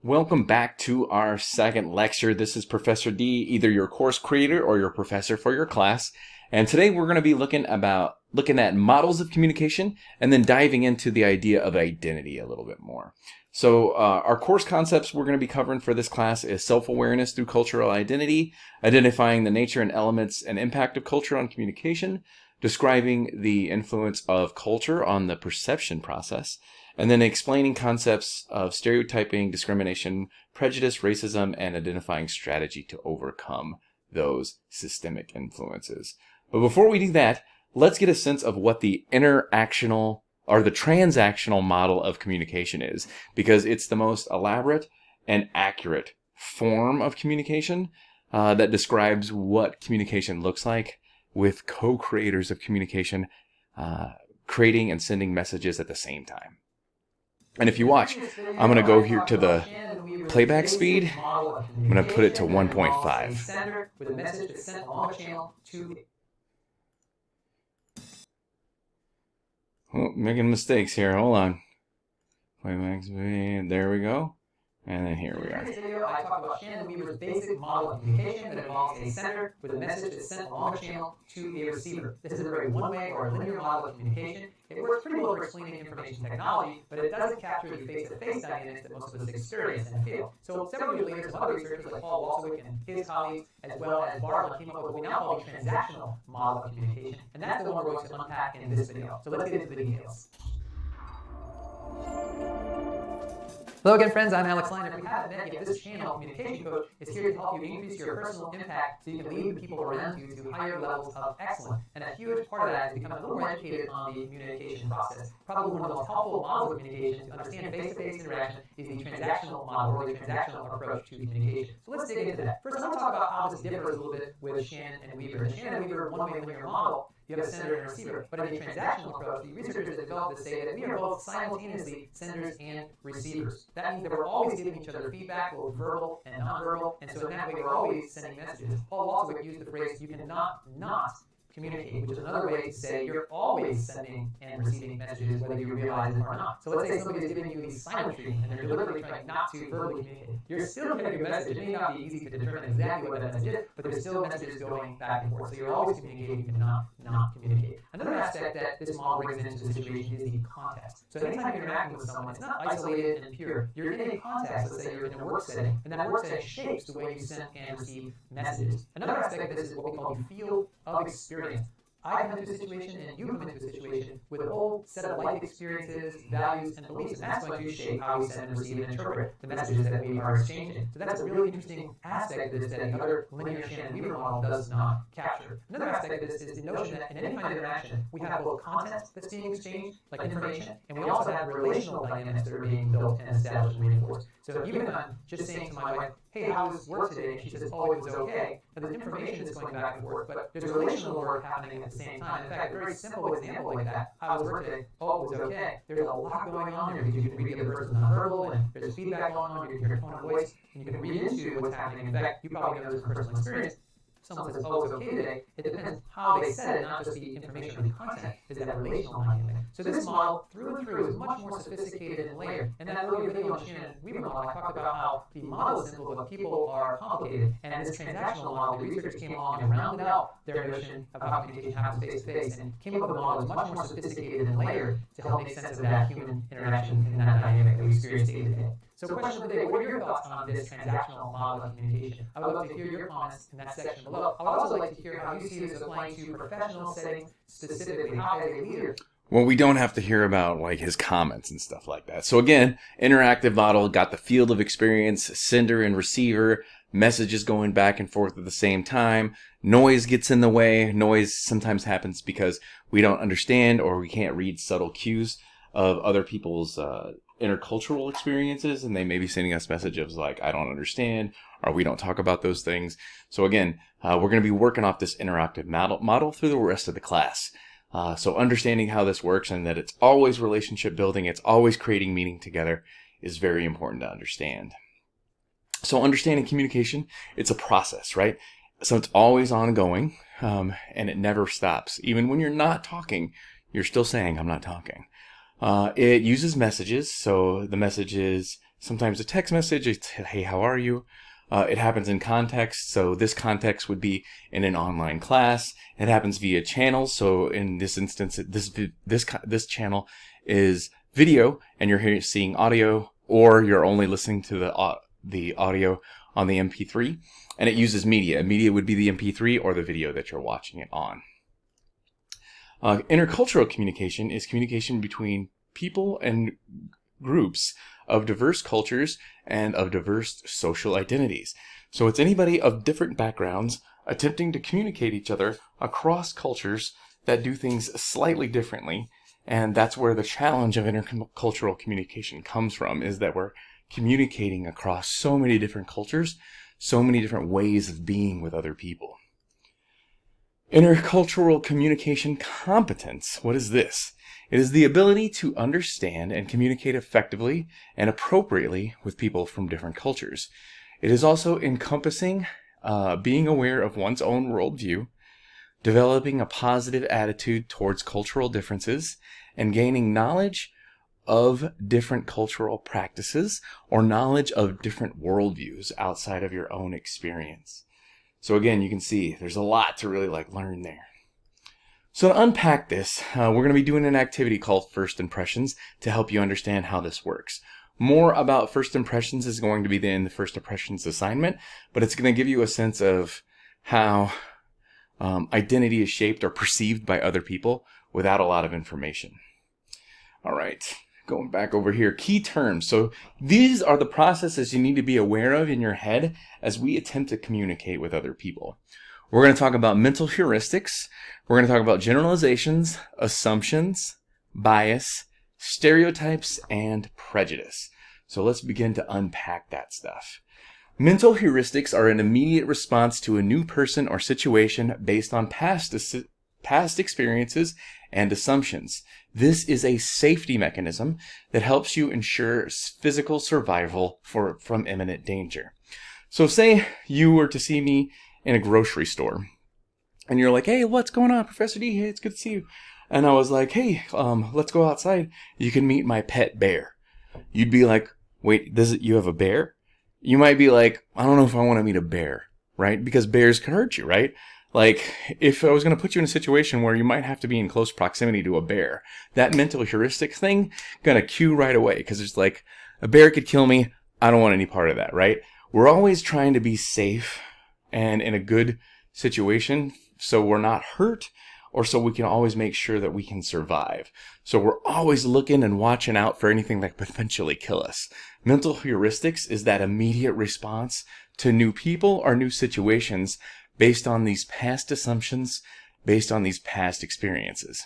Welcome back to our second lecture. This is Professor D, either your course creator or your professor for your class. And today we're going to be looking at models of communication and then diving into the idea of identity a little bit more. So our course concepts we're going to be covering for this class is self-awareness through cultural identity, identifying the nature and elements and impact of culture on communication, describing the influence of culture on the perception process, and then explaining concepts of stereotyping, discrimination, prejudice, racism, and identifying strategy to overcome those systemic influences. But before we do that, let's get a sense of what the interactional or the transactional model of communication is, because it's the most elaborate and accurate form of communication that describes what communication looks like with co-creators of communication creating and sending messages at the same time. And if you watch, I'm going to go here to the playback speed. I'm going to put it to 1.5. With a message that's sent along a channel to Oh, making mistakes here. Hold on. Playback speed. There we go. And then here we are. In this video, I talked about Shannon Weaver's basic model of communication that involves a sender with a message that's sent along a channel to a receiver. This is a very one-way or linear model of communication. It works pretty well for explaining information technology, but it doesn't capture the face-to-face dynamics that most of us experience and feel. So several years later, some other researchers like Paul Walswick and his colleagues, as well as Bartlett, came up with what we now call the transactional model of communication, and that's the one we're going to unpack in this video. So let's get into the details. Hello again, friends. I'm Alex Line. If we haven't met yet, this channel, Communication Coach, is here to help you increase your personal impact so you can lead the people around you to higher levels of excellence. And a huge part of that is becoming a little more educated on the communication process. Probably one of the most helpful models of communication to understand face-to-face interaction is the transactional model, or the transactional approach to communication. So let's dig into that. First, I want to talk about how this differs a little bit with Shannon and Weaver. In Shannon and Weaver, one-way linear model, you have a sender and a receiver. But in the transactional approach, the researchers have developed to say that we are both simultaneously senders and receivers. That means that we're always giving each other feedback, both verbal and nonverbal, and so in that way we're always sending messages. Paul Walswick used the phrase, you cannot not communicate, which is another way to say you're always sending and receiving messages, whether you realize it or not. So let's say somebody is giving you the silent treatment and they're deliberately trying not to verbally communicate. You're still getting a message. It may not be easy to determine exactly what that message is, but there's still messages going back and forth. So you're always communicating, you cannot not communicate. Another aspect that this model brings into the situation is the context. So anytime you're interacting with someone, it's not isolated and pure. You're in a context, let's say you're in a work setting, and that work setting shapes the way you send and receive messages. Another aspect of this is what we call the field of experience. I come into a situation and you come into a situation with a whole set of life experiences, values, and beliefs, and that's going to shape how we send and receive and interpret the messages that we are exchanging. So that's a really interesting aspect of this that the other linear Shannon-Weaver model does not capture. Another aspect of this is the notion that in any kind of interaction, we have both content that's being exchanged, like information, and we also have relational dynamics that are being built and established and reinforced. So even if I'm just saying to my wife, hey, how was work today? And she says, oh, it was okay. Now, there's information that's going back and forth, but there's relational work happening at the same time. In fact, a very simple example like that, how was work today? Oh, it was okay. There's a lot going on there because you can read the other person's nonverbal, and there's feedback going on, you can hear tone of voice, and you can read into what's happening. In fact, you probably know this from personal experience. Someone says, oh, it's okay today, it depends how they said it, not just the information or the content, is that relational dynamic. So this model, through and through, is much more sophisticated and layered. And that earlier video on Shannon Weaver model, I talked about how the model is simple, but people are complicated. And in this transactional model, the researchers came along and rounded out their notion of how communication happens face-to-face and came up with a model that's much more sophisticated and layered to help make sense of that human interaction and that dynamic that we experience day to day. So question of the day, what are your thoughts on this transactional model of communication? I would love to hear your comments in that section below. I would also like to hear how you see this applying to professional settings, specifically how as a leader. Well, we don't have to hear about like his comments and stuff like that. So again, interactive model, got the field of experience, sender and receiver, messages going back and forth at the same time. Noise gets in the way. Noise sometimes happens because we don't understand or we can't read subtle cues of other people's intercultural experiences, and they may be sending us messages like, I don't understand, or we don't talk about those things. So again, we're going to be working off this interactive model through the rest of the class. So understanding how this works and that it's always relationship building, it's always creating meaning together is very important to understand. So understanding communication, it's a process, right? So it's always ongoing, and it never stops. Even when you're not talking, you're still saying, I'm not talking. It uses messages, so the messages sometimes a text message, it's, hey, how are you? It happens in context, so this context would be in an online class. It happens via channels, so in this instance, this channel is video, and you're seeing audio, or you're only listening to the audio on the MP3, and it uses media. Media would be the MP3 or the video that you're watching it on. Intercultural communication is communication between people and groups of diverse cultures and of diverse social identities. So it's anybody of different backgrounds attempting to communicate each other across cultures that do things slightly differently. And that's where the challenge of intercultural communication comes from, is that we're communicating across so many different cultures, so many different ways of being with other people. Intercultural communication competence. What is this? It is the ability to understand and communicate effectively and appropriately with people from different cultures. It is also encompassing being aware of one's own worldview, developing a positive attitude towards cultural differences, and gaining knowledge of different cultural practices or knowledge of different worldviews outside of your own experience. So again, you can see there's a lot to really learn there. So to unpack this, we're going to be doing an activity called First Impressions to help you understand how this works. More about First Impressions is going to be in the First Impressions assignment, but it's going to give you a sense of how identity is shaped or perceived by other people without a lot of information. All right, going back over here, key terms. So these are the processes you need to be aware of in your head as we attempt to communicate with other people. We're going to talk about mental heuristics. We're going to talk about generalizations, assumptions, bias, stereotypes, and prejudice. So let's begin to unpack that stuff. Mental heuristics are an immediate response to a new person or situation based on past experiences and assumptions. This is a safety mechanism that helps you ensure physical survival from imminent danger. So say you were to see me in a grocery store, and you're like, hey, what's going on, Professor D? Hey, it's good to see you. And I was like, hey, let's go outside. You can meet my pet bear. You'd be like, wait, you have a bear? You might be like, I don't know if I want to meet a bear, right? Because bears can hurt you, right? Like, if I was going to put you in a situation where you might have to be in close proximity to a bear, that mental heuristic thing gonna cue right away, because it's like, a bear could kill me. I don't want any part of that, right? We're always trying to be safe and in a good situation so we're not hurt, or so we can always make sure that we can survive. So we're always looking and watching out for anything that could potentially kill us. Mental heuristics is that immediate response to new people or new situations based on these past assumptions, based on these past experiences.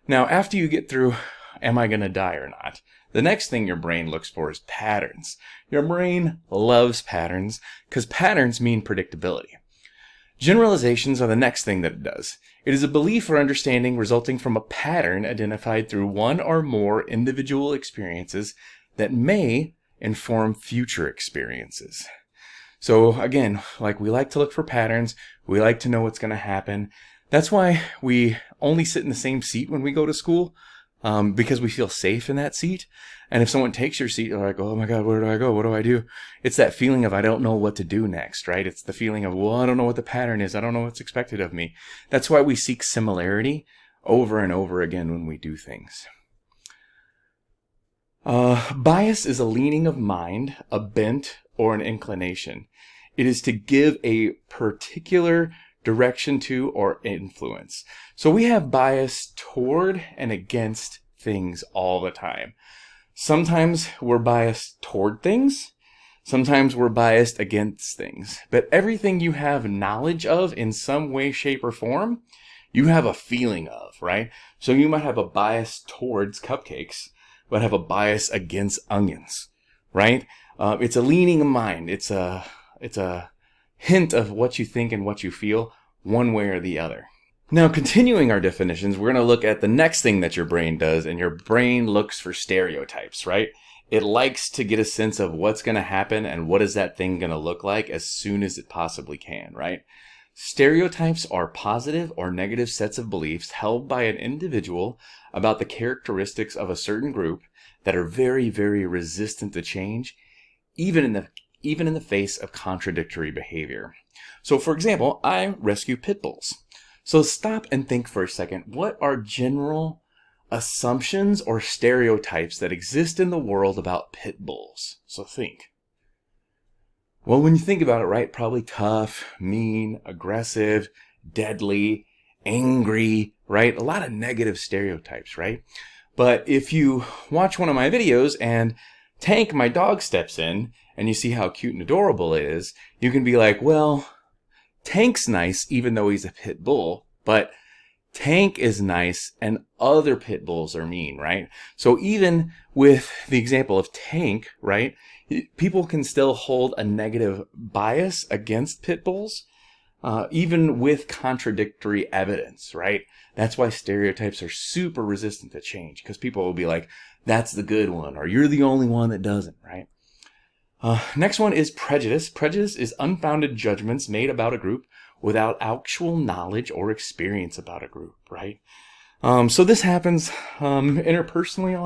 Now, after you get through, am I going to die or not? The next thing your brain looks for is patterns. Your brain loves patterns because patterns mean predictability. Generalizations are the next thing that it does. It is a belief or understanding resulting from a pattern identified through one or more individual experiences that may inform future experiences. So again, we like to look for patterns. We like to know what's going to happen. That's why we only sit in the same seat when we go to school. Because we feel safe in that seat. And if someone takes your seat, you're like, oh my God, where do I go? What do I do? It's that feeling of, I don't know what to do next, right? It's the feeling of, well, I don't know what the pattern is. I don't know what's expected of me. That's why we seek similarity over and over again when we do things. Bias is a leaning of mind, a bent, or an inclination. It is to give a particular direction to or influence. So we have bias toward and against things all the time. Sometimes we're biased toward things. Sometimes we're biased against things. But everything you have knowledge of in some way, shape, or form, you have a feeling of, right? So you might have a bias towards cupcakes, but have a bias against onions, right? It's a leaning of mind. It's a hint of what you think and what you feel one way or the other. Now, continuing our definitions, we're going to look at the next thing that your brain does, and your brain looks for stereotypes, right? It likes to get a sense of what's going to happen and what is that thing going to look like as soon as it possibly can, right? Stereotypes are positive or negative sets of beliefs held by an individual about the characteristics of a certain group that are very, very resistant to change, even in the face of contradictory behavior. So for example, I rescue pit bulls. So stop and think for a second. What are general assumptions or stereotypes that exist in the world about pit bulls? So think. Well, when you think about it, right, probably tough, mean, aggressive, deadly, angry, right? A lot of negative stereotypes, right? But if you watch one of my videos and Tank, my dog, steps in and you see how cute and adorable it is, you can be like, well, Tank's nice even though he's a pit bull, but Tank is nice and other pit bulls are mean, right? So even with the example of Tank, right, people can still hold a negative bias against pit bulls, even with contradictory evidence, right? That's why stereotypes are super resistant to change, because people will be like, that's the good one, or you're the only one that doesn't, right? Next one is prejudice. Prejudice is unfounded judgments made about a group without actual knowledge or experience about a group, right? So this happens interpersonally a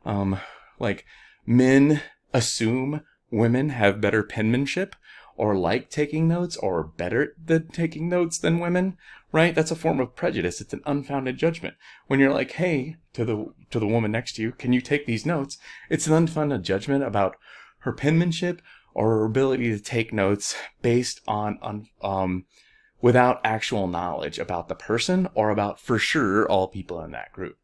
lot. Like men assume women have better penmanship or like taking notes or are better at taking notes than women, right? That's a form of prejudice. It's an unfounded judgment. When you're like, hey, to the woman next to you, can you take these notes? It's an unfounded judgment about her penmanship or her ability to take notes based on without actual knowledge about the person or about, for sure, all people in that group.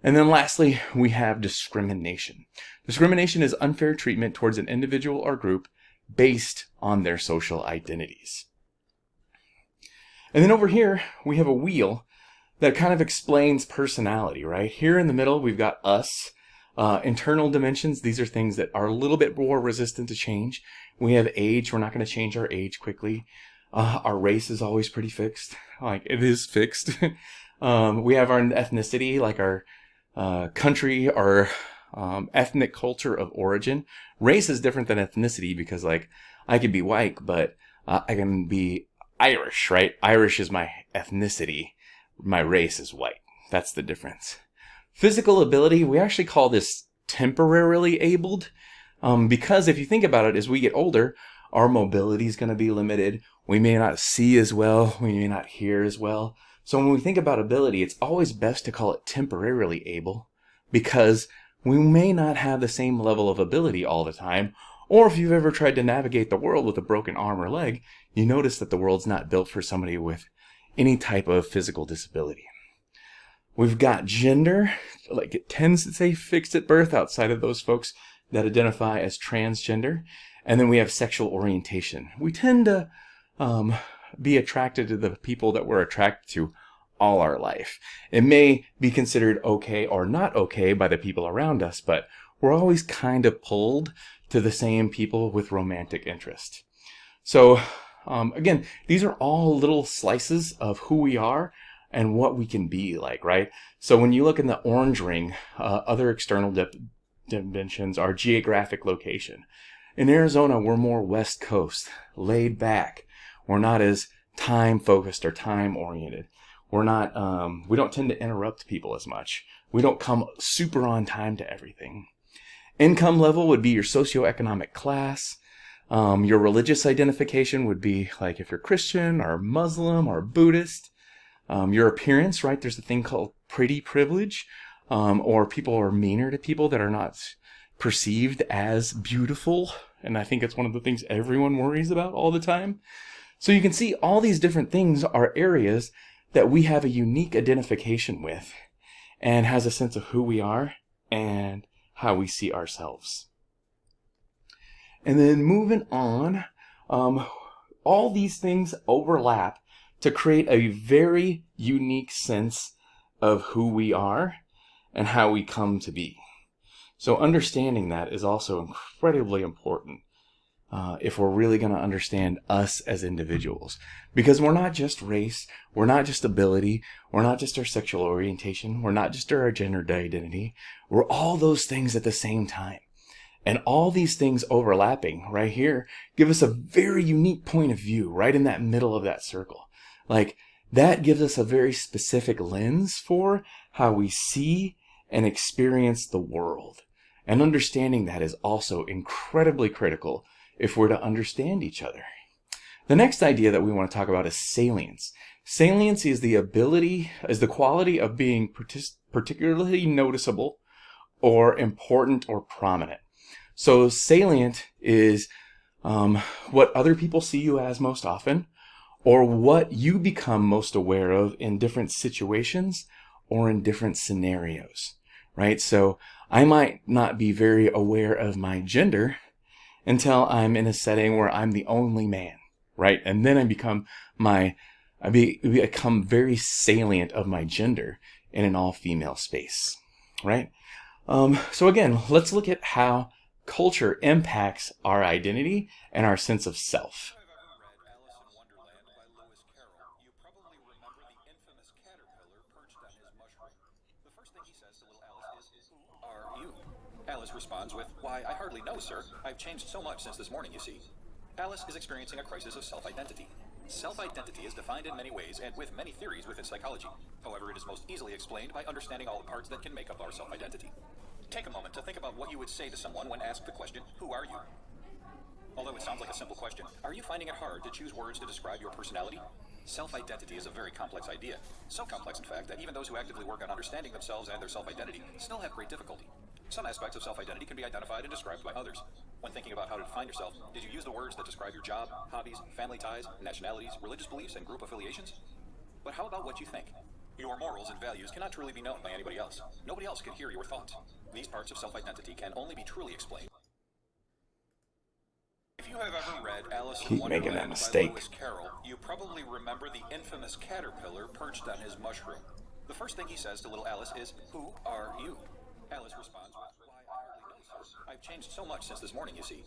And then lastly, we have discrimination. Discrimination is unfair treatment towards an individual or group based on their social identities. And then over here, we have a wheel that kind of explains personality, right? Here in the middle, we've got us. Internal dimensions, these are things that are a little bit more resistant to change. We have age. We're not going to change our age quickly. Our race is always pretty fixed. Like, it is fixed. We have our ethnicity, like our country, our ethnic culture of origin. Race is different than ethnicity because, like, I could be white, but I can be Irish, right? Irish is my ethnicity. My race is white. That's the difference. Physical ability, we actually call this temporarily abled, because if you think about it, as we get older, our mobility is going to be limited. We may not see as well. We may not hear as well. So when we think about ability, it's always best to call it temporarily able, because we may not have the same level of ability all the time. Or if you've ever tried to navigate the world with a broken arm or leg, you notice that the world's not built for somebody with any type of physical disability. We've got gender, like it tends to say fixed at birth outside of those folks that identify as transgender. And then we have sexual orientation. We tend to be attracted to the people that we're attracted to all our life. It may be considered okay or not okay by the people around us, but we're always kind of pulled to the same people with romantic interest. So again, these are all little slices of who we are and what we can be like, right? So when you look in the orange ring, other external dimensions are geographic location. In Arizona, we're more West Coast, laid back. We're not as time focused or time oriented. We're not, we don't tend to interrupt people as much. We don't come super on time to everything. Income level would be your socioeconomic class. Your religious identification would be like if you're Christian or Muslim or Buddhist. Your appearance, right? There's a thing called pretty privilege, or people are meaner to people that are not perceived as beautiful. And I think it's one of the things everyone worries about all the time. So you can see all these different things are areas that we have a unique identification with and has a sense of who we are and how we see ourselves. And then moving on, all these things overlap to create a very unique sense of who we are and how we come to be. So understanding that is also incredibly important if we're really going to understand us as individuals. Because we're not just race, we're not just ability, we're not just our sexual orientation, we're not just our gender identity, we're all those things at the same time. And all these things overlapping right here give us a very unique point of view right in that middle of that circle. Like, that gives us a very specific lens for how we see and experience the world. And understanding that is also incredibly critical if we're to understand each other. The next idea that we want to talk about is salience. Salience is the quality of being particularly noticeable or important or prominent. So salient is what other people see you as most often, or what you become most aware of in different situations or in different scenarios, right? So I might not be very aware of my gender until I'm in a setting where I'm the only man, right? And then I become very salient of my gender in an all-female space, right? So again, let's look at how culture impacts our identity and our sense of self. Alice responds with, "Why, I hardly know, sir. I've changed so much since this morning, you see." Alice is experiencing a crisis of self-identity. Self-identity is defined in many ways and with many theories within psychology. However, it is most easily explained by understanding all the parts that can make up our self-identity. Take a moment to think about what you would say to someone when asked the question, "Who are you?" Although it sounds like a simple question, are you finding it hard to choose words to describe your personality? Self-identity is a very complex idea. So complex, in fact, that even those who actively work on understanding themselves and their self-identity still have great difficulty. Some aspects of self-identity can be identified and described by others. When thinking about how to define yourself, did you use the words that describe your job, hobbies, family ties, nationalities, religious beliefs, and group affiliations? But how about what you think? Your morals and values cannot truly be known by anybody else. Nobody else can hear your thoughts. These parts of self-identity can only be truly explained. If you have ever read Alice in Wonderland by Lewis Carroll, you probably remember the infamous caterpillar perched on his mushroom. The first thing he says to little Alice is, "Who are you?" Alice responds with, "Why, I hardly know, sir. I've changed so much since this morning, you see."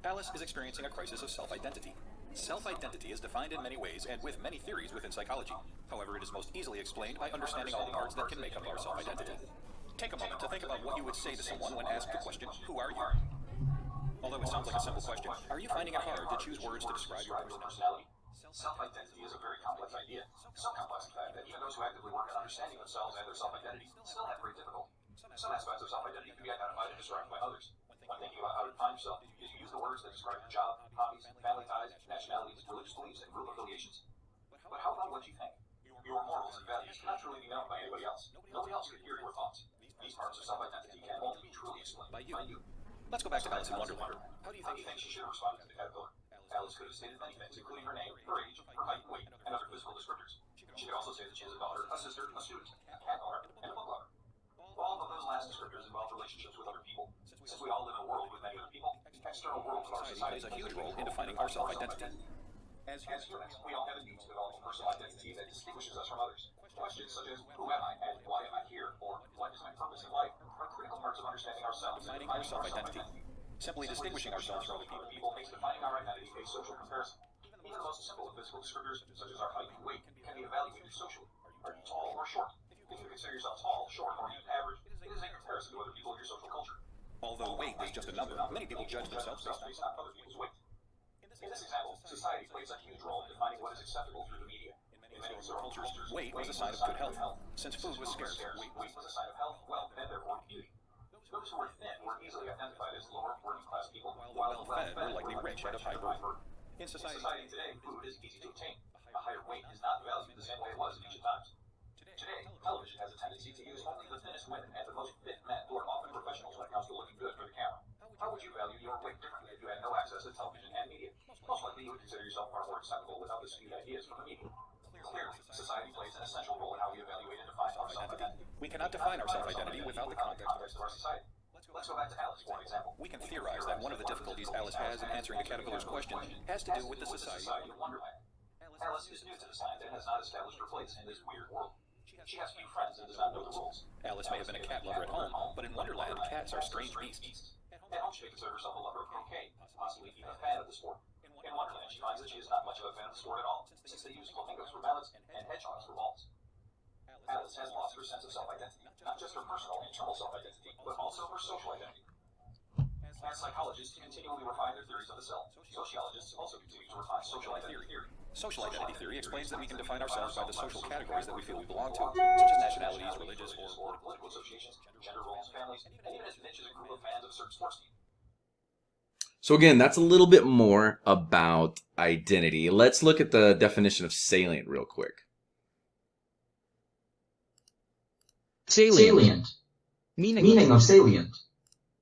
Alice is experiencing a crisis of self-identity. Self-identity is defined in many ways and with many theories within psychology. However, it is most easily explained by understanding all the parts that can make up our self-identity. Take a moment to think about what you would say to someone when asked the question, "Who are you?" Although it sounds like a simple question, are you finding it hard to choose words to describe your personality? Self-identity is a very complex idea. So complex, in fact, that even those who actively work on understanding themselves and their self-identity still have great difficulty. Some aspects of self-identity can be identified and described by others. When thinking about how to define yourself, did you use the words that describe your job, hobbies, family ties, nationalities, religious beliefs, and group affiliations? But how about what you think? Your morals and values cannot truly be known by anybody else. Nobody else can hear your thoughts. These parts of self-identity can only be truly explained by you. Let's go back to Alice in Wonderland. How do you think she should have responded to the caterpillar? Alice could have stated many things, including her name, her age, her height, weight, and other physical descriptors. She could also say that she has a daughter, a sister, a student, a cat owner, and a book lover. All of those last descriptors involve relationships with other people. Since we all live in a world with many other people, external worlds of our society plays a huge role in defining our self-identity. As humans, we all have a need to develop a personal identity that distinguishes us from others. Questions such as, who am I and why am I here, or what is my purpose in life, are critical parts of understanding ourselves and defining our self-identity. Simply distinguishing ourselves from other people makes defining our identity a social comparison. Even the most simple of physical descriptors, such as our height and weight, can be evaluated socially. Are you tall or short? If you consider yourself tall, short, or even average, it is a comparison to other people in your social culture. Although weight is just a number, many people judge themselves based on other people's weight. In this example, society plays a huge role in defining what is acceptable through the media. In many historical cultures, weight was a sign of good health. Since food was scarce, weight was a sign of health, wealth, and therefore beauty. Those who were thin were easily identified as lower working class people, while the well-fed were likely rich and of high birth. In society today, food is easy to obtain. A higher weight is not valued the same way it was in ancient times. Today, television has a tendency to use only the thinnest women and the most fit men, who are often professionals when it comes to looking good for the camera. How would you value your weight differently if you had no access to television and media? Most likely you would consider yourself far more acceptable without the skewed ideas from the media. Clearly, society plays an essential role in how we evaluate and define our self-identity. We cannot define our self-identity without the context of our society. Let's go back to Alice for an example. We can theorize that one of the difficulties Alice has in answering the caterpillar's question has to do with the society of Wonderland. Alice is new to this land and has not established her place in this weird world. She has few friends and does not know the rules. Alice may have been a cat lover at home, but in Wonderland, cats are strange beasts. At home, she may consider herself a lover of croquet, possibly even a fan of the sport. In Wonderland, she finds that she is not much of a fan of the sport at all, since they use flamingos for mallets and hedgehogs for balls. Alice has lost her sense of self-identity, not just her personal internal self-identity, but also her social identity. As psychologists continually refine their theories of the self, sociologists also continue to refine social identity theory. Social identity theory explains that we can define ourselves by the social categories that we feel we belong to, such as nationalities, religious or political associations, gender roles, families, and even as niche as a group of fans of a certain sports team. So again, that's a little bit more about identity. Let's look at the definition of salient real quick. Salient. Meaning of salient.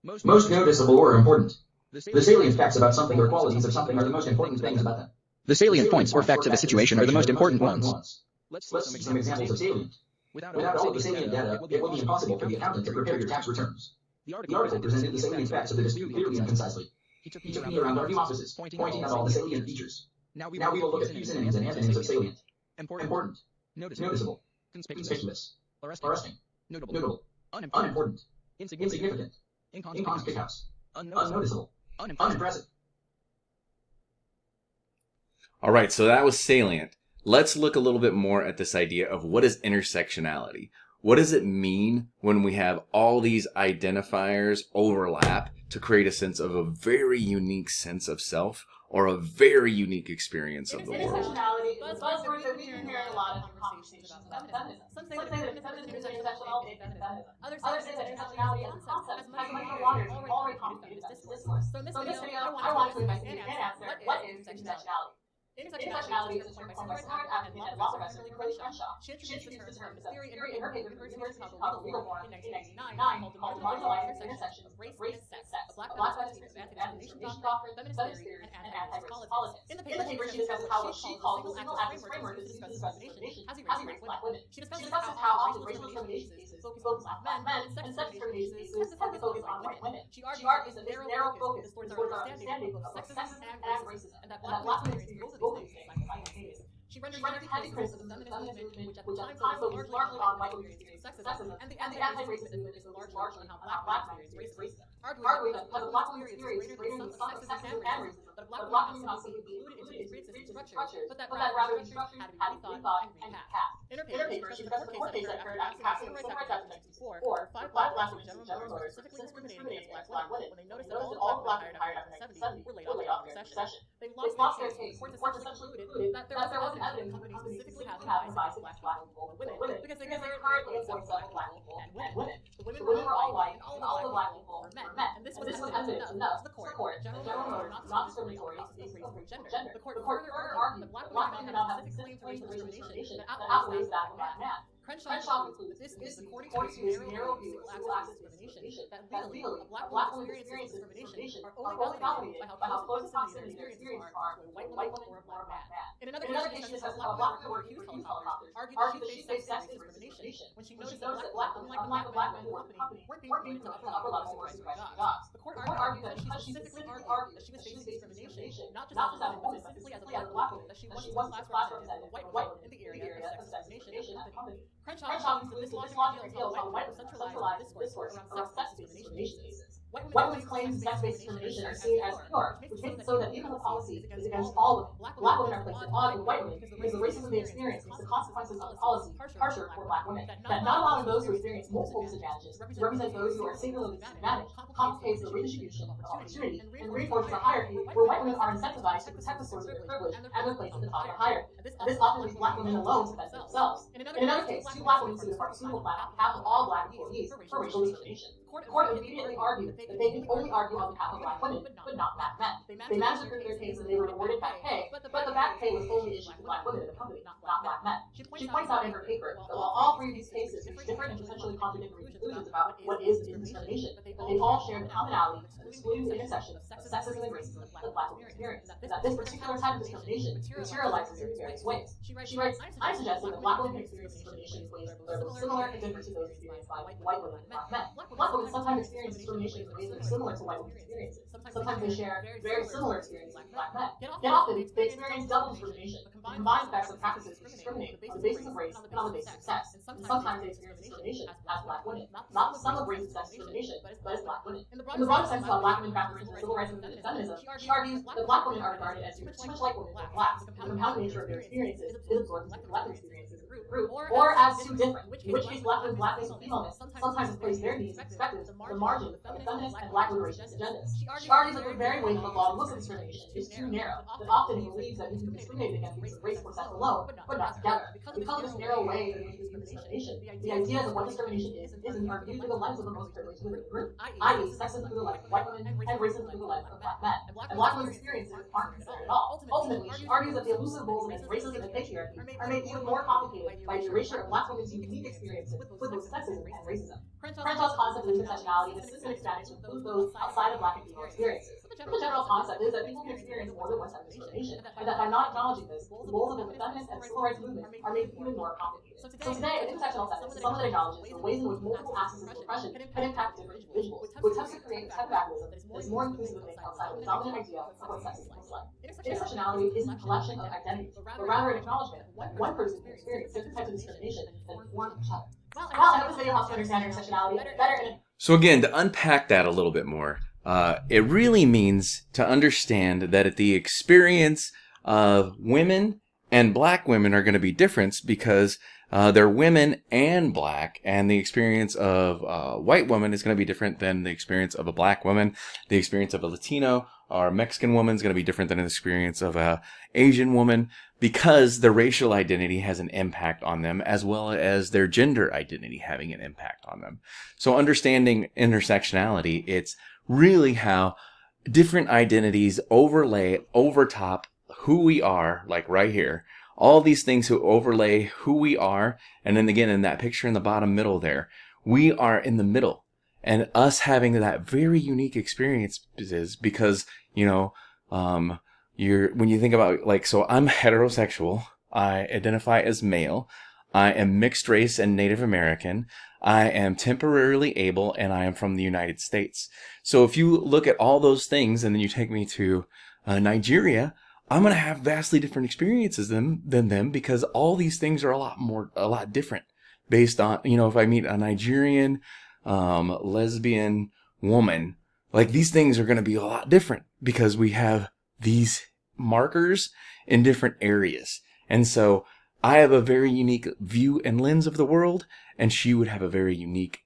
Most noticeable or important. The salient facts about something or qualities of something are the most important things about them. The salient points or facts of a situation are the most important ones. Let's see some examples of salient. Without all of the salient data, it will be impossible for the accountant to prepare your tax returns. The article presented the salient facts of the dispute clearly and concisely. He took me around our new offices, pointing out all the salient features. Now we will look at few synonyms and antonyms of salient. Important. Noticeable. Conspicuous. Arresting. Notable. Unimportant. Insignificant. Inconspicuous. Unnoticeable. Unimpressive. All right, so that was salient. Let's look a little bit more at this idea of what is intersectionality. What does it mean when we have all these identifiers overlap to create a sense of a very unique sense of self or a very unique experience of the world? Intersectionality is a buzzword that we can hear in a lot of conversations about feminism. Some say that feminism is intersectional in feminism. Others say that intersectionality as a concept has much more water already complicated about this discourse. So in this video, I want to investigate and answer what is intersectionality. Intersectionality is a term coined by smart advocate and law professor Courtney Crenshaw. She introduced the term as a theory in her paper for the University of Chicago Legal Forum in 1999 called The Marginalized Intersection of Race and Sex, a Black feminist history of anti-discrimination doctrine, feminist theory, and anti-racist politics. In the paper, she discusses how what she calls the single axis framework is used to discuss discrimination has erased Black women. She discusses how often racial discrimination cases focus on Black men and sex discrimination cases tend to focus on white women. She argues that this narrow focus is towards our understanding of both sexism and racism, and that Black women experience both of these things simultaneously. She renders heavy criticism of the feminist movement, which at the time focused largely on white women's experience sexism, and the anti-racist movement is largely on how Black women experience racism. Arguing that because a Black woman's experience is greater than the sum of sexism and racism, that a Black woman cannot simply be included into these racist structures, but that rather these structures had to be rethought and recapped. In her paper, she discusses the court case that occurred after passing the Civil Rights Act of 1964, five Black women and General Motors specifically discriminated against Black women when they noticed that all the Black women hired after 1970 were laid off during the recession. They lost their case. The court essentially concluded that there was evidence companies specifically having biased against Black people and women because they currently employ several Black people and women. The women were all white and all the Black people were men. And this was evidence enough to the court. General Motors not discriminatory based on race or gender. The court further argued that Black women cannot have specific claims to racial discrimination that outweighs that of Black men. Crenshaw concludes that this is according to his narrow view of single axis discrimination, that really a Black woman's experiences of discrimination are only validated by how close proximity their experiences are to a white woman or a Black man. In another case, she discusses how a Black woman who worked in helicopters argued that she faced sex discrimination when she noticed that Black women, unlike Black men who worked in the company, weren't being promoted to upper level or supervisory jobs. The court argued that because she specifically argued that she was facing discrimination, not just as a woman, but specifically as a Black woman, that she wasn't the class representative of white women in the area of sex discrimination at the company. Crenshaw concludes that this logic reveals how white women centralize discourse around sex-based discrimination cases. White women's claims of sex-based discrimination are seen as pure, which makes it so that even the policy is against all women. Black women are placed at odds with white women because the racism they experience makes the consequences of the policy harsher for Black women. That not allowing those who experience multiple disadvantages to represent those who are singularly disadvantaged complicates the redistribution of opportunity and reinforces a hierarchy where white women are incentivized to protect the source of their privilege and their place at the top of the hierarchy. This often leaves Black women alone to defend themselves. In another case, two Black women sued a pharmaceutical plant on behalf of all Black employees for racial discrimination. The court immediately argued that they could only argue on behalf of Black women, but not Black men. They managed to prove their case and they were awarded back pay, but the back pay was only issued to Black women in the company, not Black men. She points out in her paper that while all three of these cases reach different and potentially contradictory conclusions about what is discrimination, that they all share the commonality of excluding the intersection of sexism and racism that Black women experience, and that this particular type of discrimination materializes in various ways. She writes, I'm suggesting that Black women experience discrimination in ways that are both similar and different to those experienced by white women and Black men. Black women sometimes experience discrimination in ways that are similar to white women's experiences. Sometimes they share very similar experiences with Black men. Yet often, they experience double discrimination, the combined effects of practices to discriminate on the basis of race and on the basis of sex. And sometimes they experience discrimination as Black women, not the sum of race and sex discrimination, but as Black women. In the broader sense of how Black women practice civil rights and feminism, she argues that Black women are regarded as too much like women and Blacks. The compounded nature of their experiences is absorbed into collective experiences as a group, or as too different, in which case Black women, Blackness, and femaleness sometimes place their needs and perspectives on the margin of feminist and Black liberation agendas. She argues argues that the very way that the law looks at discrimination is too narrow, that often it believes that you can be discriminated against because of race or sex alone, but not together. Because of this narrow way that we view discrimination, the ideas of what discrimination is are viewed through the lens of the most privileged within the group, i.e. sexism through the lens of white women and racism through the lens of black men. And black women's experiences aren't considered at all. Ultimately, she argues that the elusive goals against racism and patriarchy are made even more complicated by the erasure of black women's unique experiences with both sexism and racism. Crenshaw's concept of intersectionality has since been expanded to include those outside of black and female experiences. The general concept is that people can experience more than one type of discrimination, and that by not acknowledging this, the goals of the feminist and civil rights movement are made even more complicated. So today, an intersectional feminist is someone that acknowledges the ways in which multiple axes of oppression can impact different individuals, who attempts to create a type of activism that is more inclusive of things outside of the dominant idea of what sexism looks like. Intersectionality isn't a collection of identities, but rather an acknowledgement that one person can experience different types of discrimination that inform each other. Well, I hope this video helps you understand intersectionality better. So again, to unpack that a little bit more, it really means to understand that the experience of women and black women are going to be different because they're women and black, and the experience of a white woman is going to be different than the experience of a black woman. The experience of a Latino or a Mexican woman is going to be different than the experience of a Asian woman, because the racial identity has an impact on them, as well as their gender identity having an impact on them. So understanding intersectionality, it's really how different identities overlay over top who we are, like right here. All these things who overlay who we are, and then again in that picture in the bottom middle there, we are in the middle. And us having that very unique experience is because, you know, when you think about, like, so I'm heterosexual, I identify as male, I am mixed race and Native American, I am temporarily able, and I am from the United States. So if you look at all those things and then you take me to Nigeria, I'm going to have vastly different experiences than them, because all these things are a lot different based on, you know, if I meet a Nigerian lesbian woman, like, these things are going to be a lot different because we have these markers in different areas. And so I have a very unique view and lens of the world, and she would have a very unique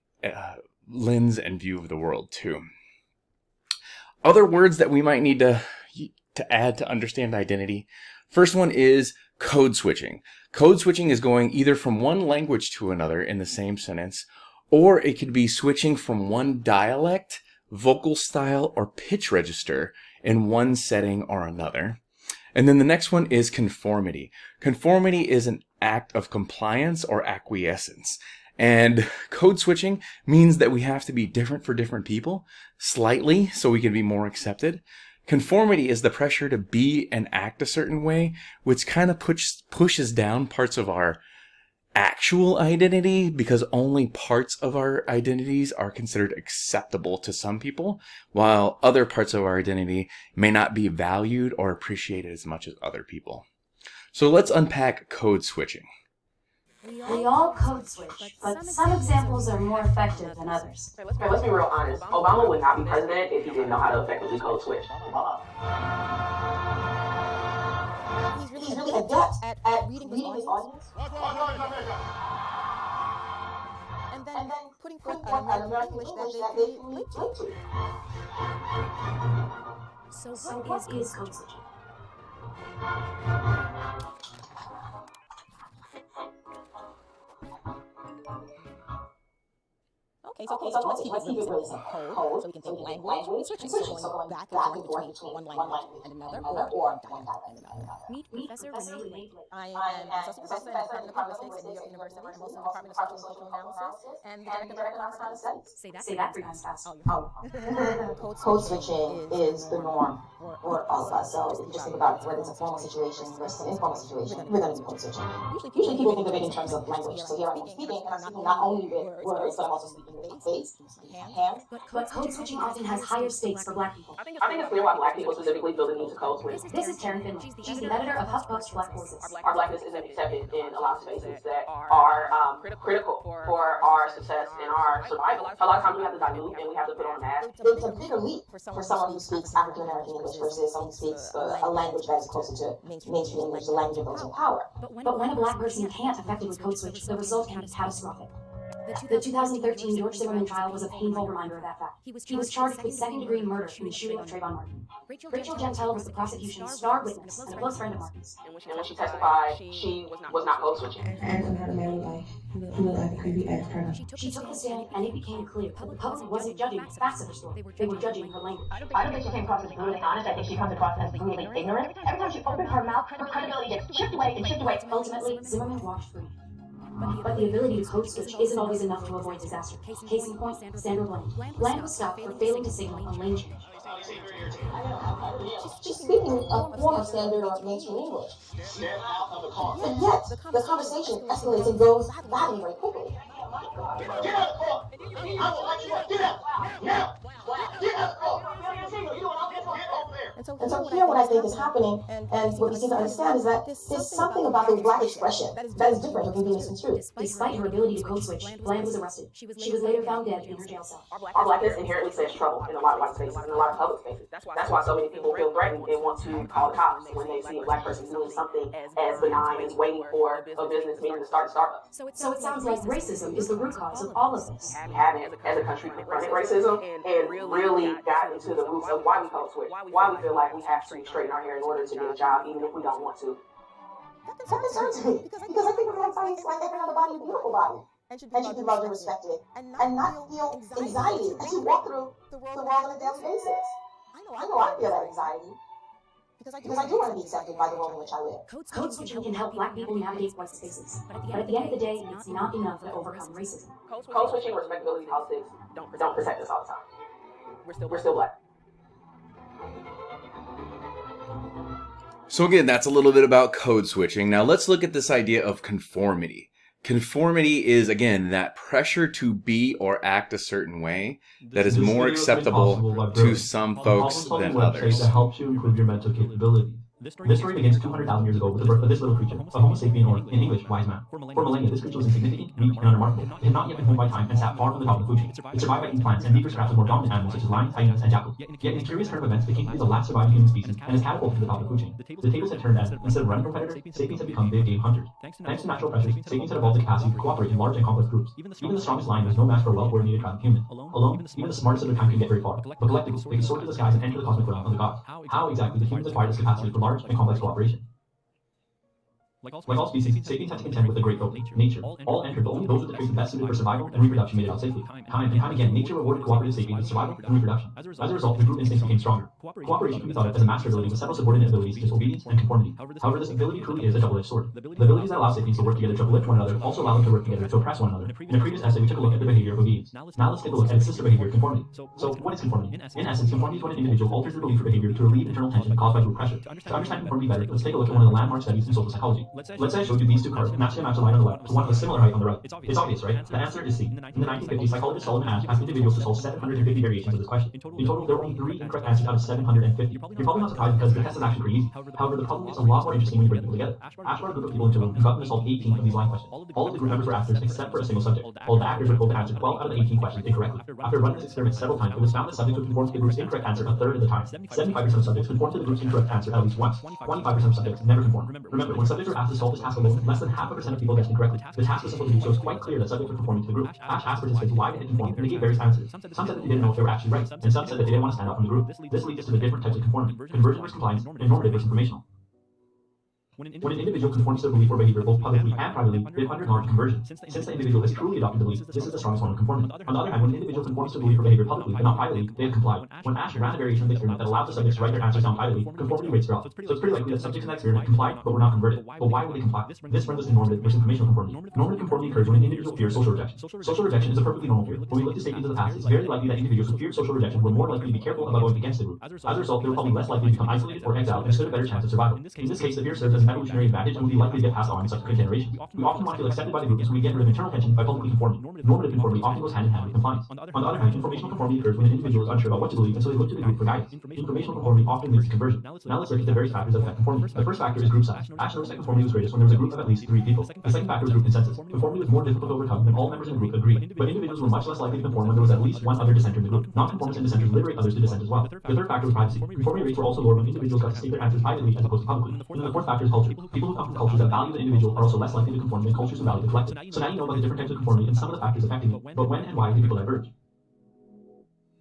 lens and view of the world too. Other words that we might need to add to understand identity. First one is code switching. Code switching is going either from one language to another in the same sentence, or it could be switching from one dialect, vocal style, or pitch register in one setting or another. And then the next one is conformity. Conformity is an act of compliance or acquiescence. And code switching means that we have to be different for different people, slightly, so we can be more accepted. Conformity is the pressure to be and act a certain way, which kind of pushes down parts of our actual identity, because only parts of our identities are considered acceptable to some people, while other parts of our identity may not be valued or appreciated as much as other people. So let's unpack code switching. We all code switch, but some examples are more effective than others. Let's be real honest. Obama would not be president if he didn't know how to effectively code switch. He's really adept at reading his audience. And then putting forth an American English that they can relate to. So what is code switching? Okay, so let's keep it really simple. Code, so we can think language, switching, so going back and forth between one language and another, or one dialect and another. Meet Professor Renee Lake. I am an associate professor in the Department of Linguistics at New York University. I'm also in the Department of Social and Cultural Analysis and the Director of Economic Studies. Say that 3 times fast. Code switching is the norm for all of us. So if you just think about whether it's a formal situation versus an informal situation, we're going to do code switching. Usually people think of it in terms of language. So here I'm speaking, and I'm speaking not only with words, but I'm also speaking with face, hands. But code switching often has higher stakes for Black people. I think it's clear why Black people specifically feel the need to code switch. This is Karen Finley. She's the editor of HuffPost Black Voices. Our Blackness isn't accepted in a lot of spaces that are critical for our success and our survival. A lot of times we have to dilute and we have to put on a mask. It's a bigger leap for someone who speaks African American English versus someone who speaks a language that is closer to mainstream English, the language of those in power. But when a Black person can't effectively code switch, the result can be catastrophic. The 2013 George Zimmerman trial was a painful reminder of that fact. He was charged with second-degree murder in the shooting of Trayvon Martin. Rachel Gentile was the prosecution's star witness and a close friend of Martin's. And when she testified, she was not code switching. And had a man life. He looked like a creepy ex-criminal. She took the stand, and it became clear that the public wasn't judging the facts of her story. They were judging her language. I don't think she came across as brutally honest. I think she comes across as brutally ignorant. Every time she opens her mouth, her credibility gets chipped away and chipped away. Ultimately, Zimmerman walked free. But the ability to code switch isn't always enough to avoid disaster. Case in point, Sandra Bland. Bland was stopped for failing to signal a lane change. She's speaking a form of standard or mainstream English. But yet, the conversation escalates and goes badly very quickly. Get out of the car! I will let you up. Get out! Now! Get out of the car! Get over there! And so here what I think is happening, and what we seem to understand, is that there's something about the black expression that is different from being misconstrued. Despite her ability to code switch, Bland was arrested. She was later found dead in her jail cell. Our blackness inherently sets trouble in a lot of white spaces, in a lot of public spaces. That's why so many people feel threatened and want to call the cops when they see a black person doing something as benign as waiting for a business meeting to start a startup. So it sounds like racism is the root cause of all of this. We haven't, as a country, confronted racism and really got into the roots of why we code switch, why we feel like we have to straighten our hair in order to get a job, even if we don't want to. That concerns me, because I think of like science like every other body is a beautiful body. And should be loved and respected, and not feel anxiety as you walk through the world on a daily basis. I know I feel that anxiety, because I do want to be accepted by the world in which I live. Code switching can help black people navigate white spaces, but at the end of the day, it's not enough to overcome racism. Code switching, respectability politics don't protect us all the time. We're still black. So again, that's a little bit about code switching. Now let's look at this idea of conformity. Conformity is, again, that pressure to be or act a certain way that is more acceptable to some folks than others. That helps you improve your mental capabilities. This story begins 200,000 years ago with the birth of this little creature, a Homo sapien, or in English, wise man. For millennia, this creature was insignificant, weak, and unremarkable. It had not yet been honed by time and sat far from the top of the food chain. It survived by eating plants and meager scraps of more dominant animals such as lions, hyenas, and jackals. Yet in a curious turn of events, it came to be the last surviving human species and is catapulted to the top of the food chain. The tables had turned and, instead of running from predators, sapiens had become big game hunters. Thanks to natural pressures, sapiens had evolved the capacity to cooperate in large and complex groups. Even the strongest lion was no match for a well-coordinated tribe of humans. Alone, even the smartest of their kind could get very far. But collectively, they could soar to the skies and enter the cosmic realm of the gods. How exactly did humans acquire this capacity for large and complex cooperation? Like all species, sapiens had to contend with a great foe, nature. All entered, but only those with the traits best suited for survival and reproduction made it out safely. Time and time again, nature rewarded cooperative sapiens with survival and reproduction. As a result, the group instincts became stronger. Cooperation can be thought of as a master ability with several subordinate abilities such as obedience and conformity. However, this ability truly is a double-edged sword. The abilities that allow sapiens to work together to uplift one another also allow them to work together to oppress one another. In a previous essay, we took a look at the behavior of obedience. Now let's take a look at its sister behavior, conformity. So, what is conformity? In essence, conformity is when an individual alters their belief or behavior to relieve internal tension caused by group pressure. To understand conformity better, let's take a look at one of the landmark studies in social psychology. Let's say I showed you these two cards, match a line on the left to one of a similar height on the right. It's obvious, right? The answer is C. In the 1950s, psychologist Solomon Asch asked individuals to solve 750 variations of this question. In total, there were only 3 incorrect answers out of 750. You're probably not surprised because the test is actually pretty easy. However, the problem gets a lot more interesting when you bring people together. Asch brought a group of people into a room and got them to solve 18 of these line questions. All of the group members were actors except for a single subject. All the actors were told to answer 12 out of the 18 questions incorrectly. After running this experiment several times, it was found that subjects would conform to the group's incorrect answer a third of the time. 75% of subjects conformed to the group's incorrect answer at least once. 25% of subjects never conformed. Remember, when subjects were asked to solve this task alone, less than 0.5% of people guessed incorrectly. The task was simple to do, so it's quite clear that subjects were conforming to the group. Asch asked participants why they had conformed, and they gave various answers. Some said that they didn't know if they were actually right, and some said that they didn't want to stand out from the group. This leads us to the different types of conformity. Conversion versus compliance, and normative versus informational. When an individual conforms to their belief or behavior both publicly and privately, they've undergone conversion. Since the individual has truly adopted the belief, this is the strongest form of conformity. On the other hand, when an individual conforms to belief or behavior publicly, but not privately, they have complied. When Asch ran a variation of the experiment that allowed the subjects to write their answers down privately, conformity rates drop. So it's pretty likely that subjects in that experiment complied, but were not converted. But why would they comply? This brings us to normative versus informational conformity. Normative conformity occurs when an individual fears social rejection. Social rejection is a perfectly normal fear. When we look to sapiens of the past, it's very likely that individuals who feared social rejection were more likely to be careful about going against the group. As a result, they were probably less likely to become isolated or exiled and stood a better chance of survival. In this case, the fear serves as an evolutionary advantage and would be likely to get passed on in subsequent generations. We often want to feel accepted by the group, and so we get rid of internal tension by publicly conforming. Normative conformity often goes hand in hand with compliance. On the other hand, informational conformity occurs when an individual is unsure about what to believe, and so they look to the group for guidance. Informational conformity often leads to conversion. Now let's look at the various factors that affect conformity. The first factor is group size. Asch noticed that conformity was greatest when there was a group of at least 3 people. The second factor was group consensus. Conformity was more difficult to overcome when all members in the group agreed, but individuals were much less likely to conform when there was at least one other dissenter in the group. Non-conformists and dissenters liberate others to dissent as well. The third factor was privacy. Conformity rates were also lower when individuals got to state their answers privately as opposed to publicly. And then the fourth factor is culture. People who come from cultures that value the individual are also less likely to conform than cultures who value the collective. So now you know about the different types of conformity and some of the factors affecting it. But when and why do people diverge?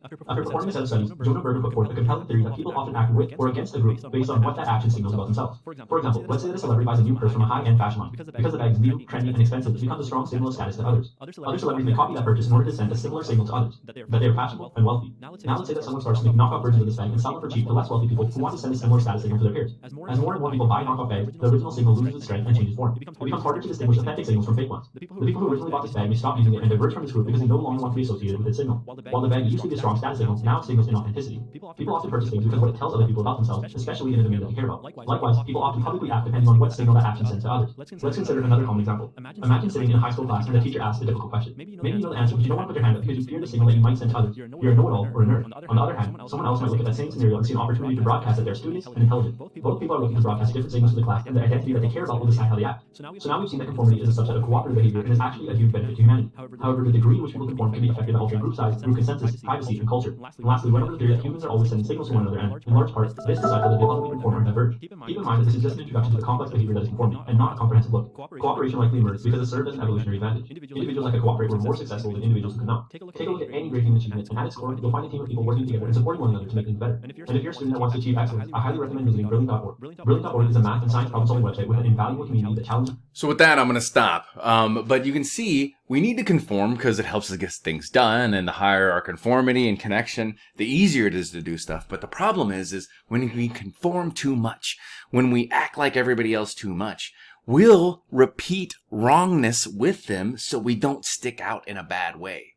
After performing a set of studies, Jonah Berger put forth a compelling theory that people often act with or against a group based on what that action signals about themselves. For example, let's say that a celebrity buys a new purse from a high-end fashion line. Because the bag is new, trendy, and expensive, it becomes a strong signal of status to others. Other celebrities may copy that purchase in order to send a similar signal to others, that they are fashionable and wealthy. Now let's say that someone starts to make knockoff versions of this bag and sell them for cheap to less wealthy people who want to send a similar status signal to their peers. As more and more people buy knockoff bags, the original signal loses its strength and changes form. It becomes harder to distinguish authentic signals from fake ones. The people who originally bought this bag may stop using it and diverge from this group because they no longer want to be associated with its signal. While the bag used to be a strong status signal, now it signals inauthenticity. People often purchase things because of what it tells other people about themselves, especially in a domain that they care about. Likewise, people often publicly act depending on what signal that action sends to others. Let's consider another common example. Imagine sitting in a high school class and the teacher asks a difficult question. Maybe you know the answer, but you don't want to put your hand up because you fear the signal that you might send to others. You're a know-it-all or a nerd. On the other hand, someone else might look at that same scenario and see an opportunity to broadcast that they're studious and intelligent. Both people are looking to broadcast different signals to the class, and the identity that they care about will decide how they act. So now we've seen that conformity is a subset of cooperative behavior and is actually a huge benefit to humanity. However, the degree in which people conform can be affected by altering group size, group consensus, privacy, and culture. And lastly, went over the theory that humans are always sending signals to one another, and in large part, this decides whether they ultimately conform or diverge. Keep in mind that this is just an introduction to the complex behavior that is conformity, and not a comprehensive look. Cooperation likely emerged because it served as an evolutionary advantage. Individuals that could cooperate were more successful than individuals who could not. Take a look at any great human achievement, and at its core, you'll find a team of people working together and supporting one another to make things better. And if you're a student that wants to achieve excellence, I highly recommend visiting Brilliant.org. Brilliant.org is a math and science problem-solving website with an invaluable community that challenges. So with that, I'm going to stop. But you can see we need to conform because it helps us get things done, and the higher our conformity and connection, the easier it is to do stuff. But the problem is when we conform too much, when we act like everybody else too much, we'll repeat wrongness with them so we don't stick out in a bad way.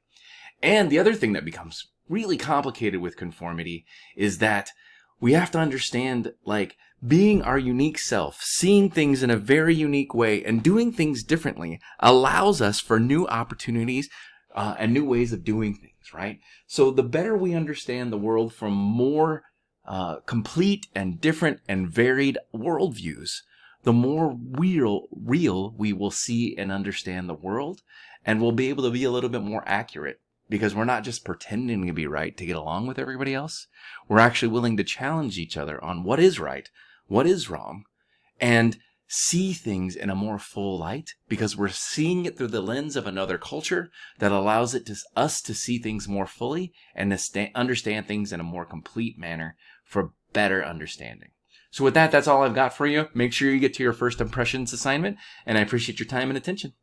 And the other thing that becomes really complicated with conformity is that we have to understand, like, being our unique self, seeing things in a very unique way, and doing things differently allows us for new opportunities and new ways of doing things, right? So the better we understand the world from more complete and different and varied worldviews, the more real we will see and understand the world, and we'll be able to be a little bit more accurate. Because we're not just pretending to be right to get along with everybody else. We're actually willing to challenge each other on what is right, what is wrong, and see things in a more full light because we're seeing it through the lens of another culture that allows us to see things more fully and to understand things in a more complete manner for better understanding. So with that, that's all I've got for you. Make sure you get to your first impressions assignment, and I appreciate your time and attention.